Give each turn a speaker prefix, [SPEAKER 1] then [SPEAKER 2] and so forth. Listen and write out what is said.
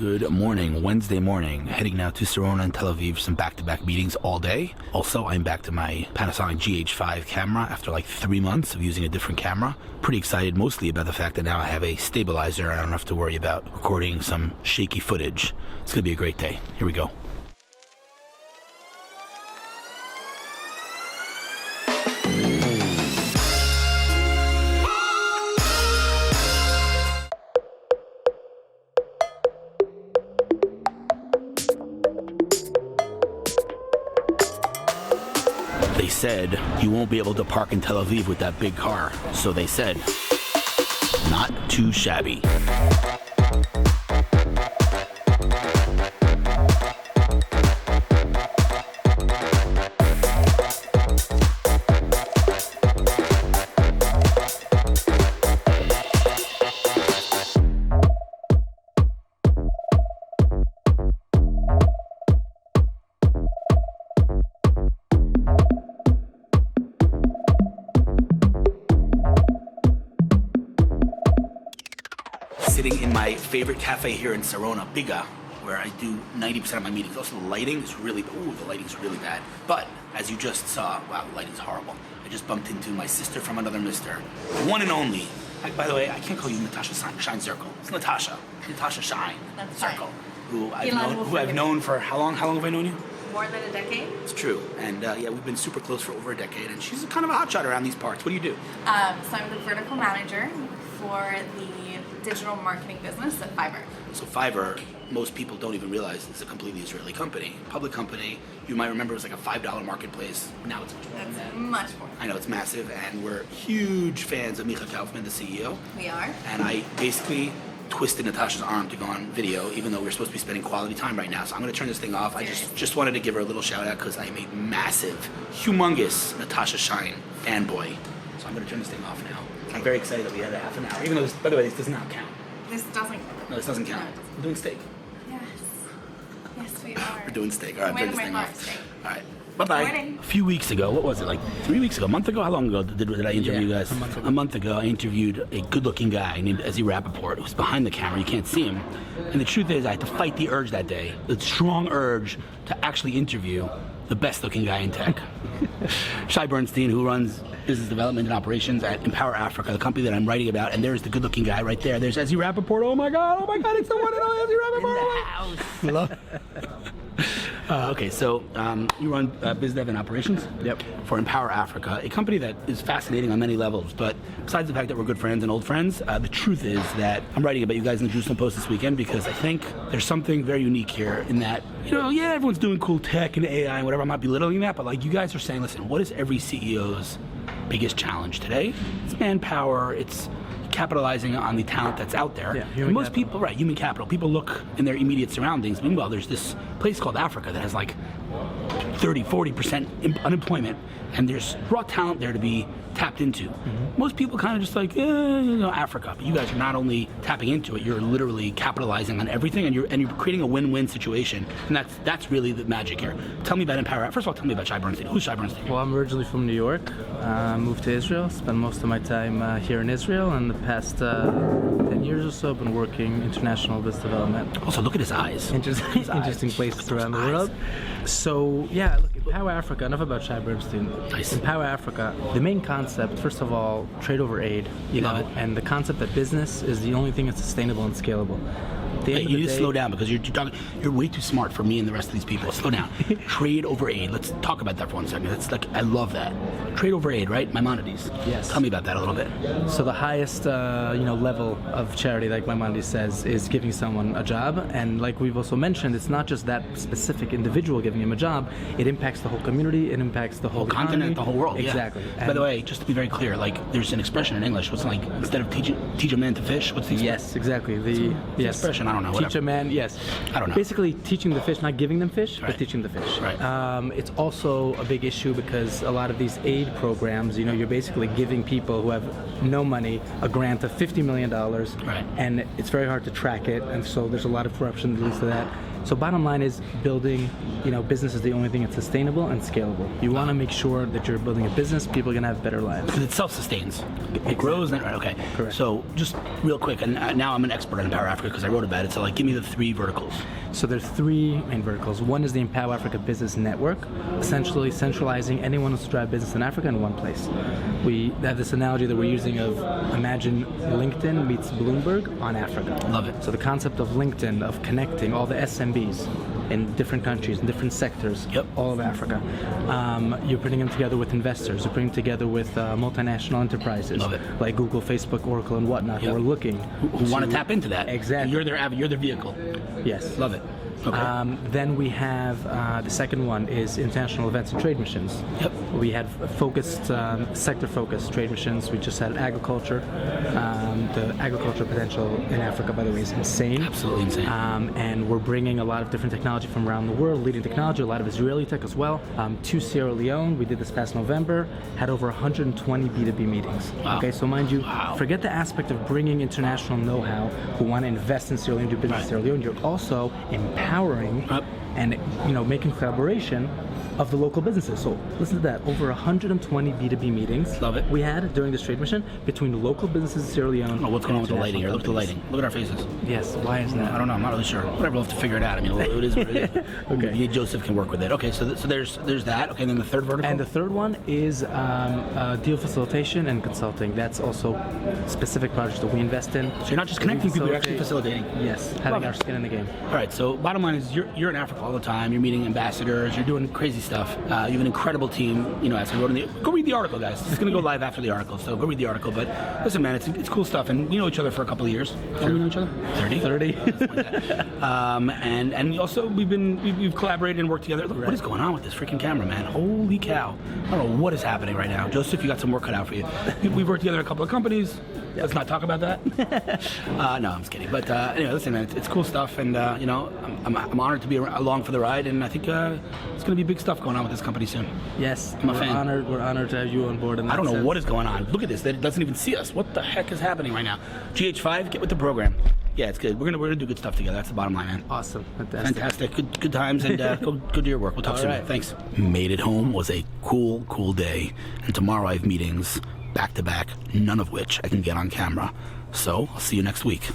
[SPEAKER 1] Good morning, Wednesday morning. Heading now to Sarona and Tel Aviv, some back-to-back meetings all day. Also, I'm back to my Panasonic GH5 camera after like 3 months of using a different camera. Pretty excited mostly about the fact that now I have a stabilizer and I don't have to worry about recording some shaky footage. It's going to be a great day. Here we go. They said you won't be able to park in Tel Aviv with that big car. So they said, not too shabby. Sitting in my favorite cafe here in Sarona, Biga, where I do 90% of my meetings. Also, the lighting is really, the lighting's really bad. But as you just saw, wow, the lighting's horrible. I just bumped into my sister from another mister, one and only. By the way, I can't call you Natasha Shine-Zirkel. It's Natasha Shine-Zirkel, who I've known for how long? How long have I known you?
[SPEAKER 2] More than a decade.
[SPEAKER 1] It's true, and yeah, we've been super close for over a decade. And she's kind of a hotshot around these parts. What do you do?
[SPEAKER 2] So I'm the vertical manager for the digital marketing business at Fiverr.
[SPEAKER 1] So Fiverr, most people don't even realize it's a completely Israeli company, public company. You might remember it was like a $5 marketplace. Now it's much more than that.
[SPEAKER 2] Much more.
[SPEAKER 1] I know, it's massive, and we're huge fans of Micha Kaufman, the CEO.
[SPEAKER 2] We are.
[SPEAKER 1] And I basically twisted Natasha's arm to go on video, even though we're supposed to be spending quality time right now. So I'm going to turn this thing off. I just wanted to give her a little shout out because I am a massive, humongous Natasha Shine fanboy. So I'm going to turn this thing off now. I'm very excited that we had a half an hour, even though this, by the way, this does not count.
[SPEAKER 2] This doesn't.
[SPEAKER 1] No, this doesn't count.
[SPEAKER 2] No,
[SPEAKER 1] We're doing steak.
[SPEAKER 2] Yes. Yes, we are.
[SPEAKER 1] We're doing steak. All right, turn this thing off.
[SPEAKER 2] Steak.
[SPEAKER 1] All right. Bye-bye.
[SPEAKER 2] Morning.
[SPEAKER 1] A few weeks ago, what was it, like 3 weeks ago, a month ago? How long ago did I interview you guys? A month ago, I interviewed a good-looking guy named Ezi Rapaport, who's behind the camera. You can't see him. And the truth is, I had to fight the urge that day, the strong urge to actually interview the best-looking guy in tech. Shai Bernstein, who runs business development and operations at Empower Africa, the company that I'm writing about, and there's the good-looking guy right there. There's Ezi Rapaport. Oh my God, it's the one and only Ezi Rapaport.
[SPEAKER 2] In the house.
[SPEAKER 1] Hello. Okay, so you run Biz Dev and Operations.
[SPEAKER 3] Yep.
[SPEAKER 1] For Empower Africa, a company that is fascinating on many levels. But besides the fact that we're good friends and old friends, the truth is that I'm writing about you guys in the Jerusalem Post this weekend because I think there's something very unique here in that, yeah, everyone's doing cool tech and AI and whatever. I'm not belittling that, but like you guys are saying, listen, what is every CEO's biggest challenge today? It's manpower. It's capitalizing on the talent that's out there.
[SPEAKER 3] Yeah,
[SPEAKER 1] and most people, right, human capital. People look in their immediate surroundings. Meanwhile, there's this place called Africa that has like 30-40% unemployment, and there's raw talent there to be tapped into. Most people kind of just like, Africa. But you guys are not only tapping into it, you're literally capitalizing on everything, and you're creating a win-win situation. And that's really the magic here. Tell me about Empower. First of all, tell me about Shai Bernstein. Who's Shai Bernstein?
[SPEAKER 3] Well, I'm originally from New York. Moved to Israel. Spent most of my time here in Israel, and the past 10 years or so, I've been working international business development.
[SPEAKER 1] Also, look at his eyes.
[SPEAKER 3] Interesting places around the world. So, yeah, look, Empower Africa, enough about Shai Bernstein.
[SPEAKER 1] Nice.
[SPEAKER 3] Empower Africa, the main concept, first of all, trade over aid,
[SPEAKER 1] Love it.
[SPEAKER 3] and the concept that business is the only thing that's sustainable and scalable.
[SPEAKER 1] Hey, you need to slow down because you're way too smart for me and the rest of these people. Slow down. Trade over aid. Let's talk about that for 1 second. That's like, I love that. Trade over aid, right? Maimonides.
[SPEAKER 3] Yes.
[SPEAKER 1] Tell me about that a little bit.
[SPEAKER 3] So the highest, level of charity, like Maimonides says, is giving someone a job. And like we've also mentioned, it's not just that specific individual giving him a job. It impacts the whole community. It impacts the whole
[SPEAKER 1] continent, the whole world.
[SPEAKER 3] Exactly.
[SPEAKER 1] Yeah. By the way, just to be very clear, like there's an expression in English. What's like instead of teach a man to fish? What's the expression?
[SPEAKER 3] Yes, exactly. The
[SPEAKER 1] expression. I don't know.
[SPEAKER 3] Teach
[SPEAKER 1] Whatever.
[SPEAKER 3] a man. Yes.
[SPEAKER 1] I don't know.
[SPEAKER 3] Basically, teaching the fish, not giving them fish,
[SPEAKER 1] Right.
[SPEAKER 3] but teaching the fish.
[SPEAKER 1] Right.
[SPEAKER 3] It's also a big issue because a lot of these aid programs, you're basically giving people who have no money a grant of $50 million,
[SPEAKER 1] Right.
[SPEAKER 3] and it's very hard to track it, and so there's a lot of corruption that leads to that. So bottom line is building, business is the only thing that's sustainable and scalable. You want to make sure that you're building a business, people are going to have better lives.
[SPEAKER 1] Because it self-sustains. It grows. And, okay.
[SPEAKER 3] Correct.
[SPEAKER 1] So just real quick, and now I'm an expert on Empower Africa because I wrote about it. So give me the 3 verticals.
[SPEAKER 3] So there's 3 main verticals. One is the Empower Africa Business Network, essentially centralizing anyone who's to drive business in Africa in one place. We have this analogy that we're using of imagine LinkedIn meets Bloomberg on Africa.
[SPEAKER 1] Love it.
[SPEAKER 3] So the concept of LinkedIn, of connecting all the SMBs in different countries, in different sectors, all of Africa. You're putting them together with investors. You're putting them together with multinational enterprises like Google, Facebook, Oracle, and whatnot who are looking.
[SPEAKER 1] Who want to tap into that.
[SPEAKER 3] Exactly.
[SPEAKER 1] You're their vehicle.
[SPEAKER 3] Yes.
[SPEAKER 1] Love it. Okay.
[SPEAKER 3] Then we have the second one is international events and trade missions. We had focused, sector-focused trade missions. We just had agriculture. The agricultural potential in Africa, by the way, is insane.
[SPEAKER 1] Absolutely insane.
[SPEAKER 3] And we're bringing a lot of different technology from around the world, leading technology, a lot of Israeli tech as well, to Sierra Leone. We did this past November, had over 120 B2B meetings.
[SPEAKER 1] Wow.
[SPEAKER 3] Okay, so mind you, forget the aspect of bringing international know-how who want to invest in Sierra Leone, do business in Sierra Leone. You're also empowering and making collaboration of the local businesses. So listen to that, over 120 B2B meetings we had during this trade mission between local businesses in Sierra Leone.
[SPEAKER 1] I don't know what's going on with the lighting here. Look at the lighting. Look at our faces.
[SPEAKER 3] Yes, why is that?
[SPEAKER 1] I don't know. I'm not really sure. Whatever, we'll have to figure it out. I mean, it is what it is. Okay. Joseph can work with it. Okay, so there's that. Okay, and then the third vertical?
[SPEAKER 3] And the third one is deal facilitation and consulting. That's also specific projects that we invest in.
[SPEAKER 1] So you're not just connecting people, you're actually facilitating.
[SPEAKER 3] Yes, having our skin in the game.
[SPEAKER 1] All right, so bottom line is you're in Africa all the time. You're meeting ambassadors. You're doing crazy stuff. You have an incredible team. As we wrote go read the article, guys. It's going to go live after the article, so go read the article. But listen, man, it's cool stuff, and we know each other for a couple of years. How long we know each other? 30. And also we've collaborated and worked together. Look, what is going on with this freaking camera, man? Holy cow! I don't know what is happening right now. Joseph, you got some work cut out for you. We've worked together in a couple of companies. Let's not talk about that. No, I'm just kidding. But anyway, listen, man, it's cool stuff, and I'm honored to be along for the ride, and I think it's going to be big stuff going on with this company soon.
[SPEAKER 3] Yes,
[SPEAKER 1] I'm a fan.
[SPEAKER 3] We're honored to have you on board.
[SPEAKER 1] I don't know what is going on. Look at this. It doesn't even see us. What the heck is happening right now? GH5, get with the program. Yeah, it's good. We're gonna do good stuff together. That's the bottom line, man.
[SPEAKER 3] Awesome,
[SPEAKER 1] fantastic. Good times, and go do your work. We'll talk soon. Right. Thanks. Made it home was a cool day, and tomorrow I have meetings back to back, none of which I can get on camera. So I'll see you next week.